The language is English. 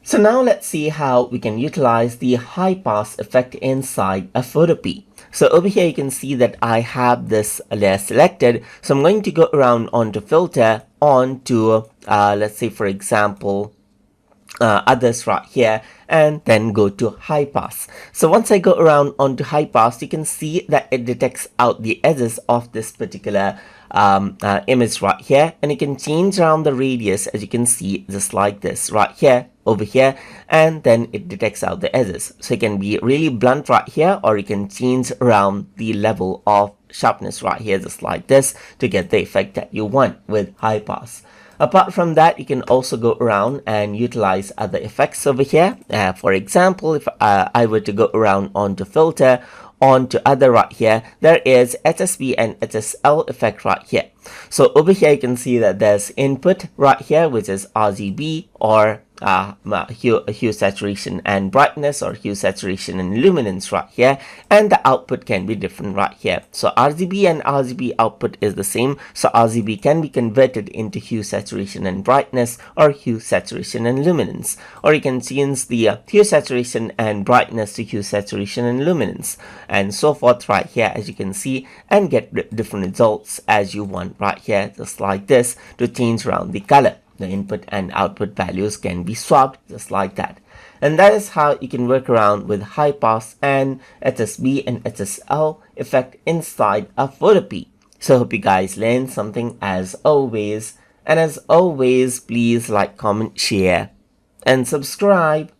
So now let's see how we can utilize the high pass effect inside a Photopea. So over here you can see that I have this layer selected. So I'm going to go around onto filter, onto let's say for example others right here, and then go to high pass. So once I go around onto high pass, you can see that it detects out the edges of this particular image right here, and you can change around the radius, as you can see, just like this right here, over here, and then it detects out the edges. So it can be really blunt right here, or you can change around the level of sharpness right here, just like this, to get the effect that you want with high pass. Apart from that, you can also go around and utilize other effects over here. For example, if I were to go around onto filter, onto other right here, there is HSB and HSL effect right here. So over here you can see that there's input right here, which is RGB, or hue, saturation and brightness, or hue, saturation and luminance right here, and the output can be different right here. So RGB and RGB output is the same, so RGB can be converted into hue, saturation and brightness, or hue, saturation and luminance, or you can change the hue, saturation and brightness to hue, saturation and luminance, and so forth right here, as you can see, and get different results as you want right here, just like this, to change around the color. The input and output values can be swapped just like that. And that is how you can work around with high pass and HSB and HSL effect inside a Photopea. So I hope you guys learned something as always. And as always, please like, comment, share, and subscribe.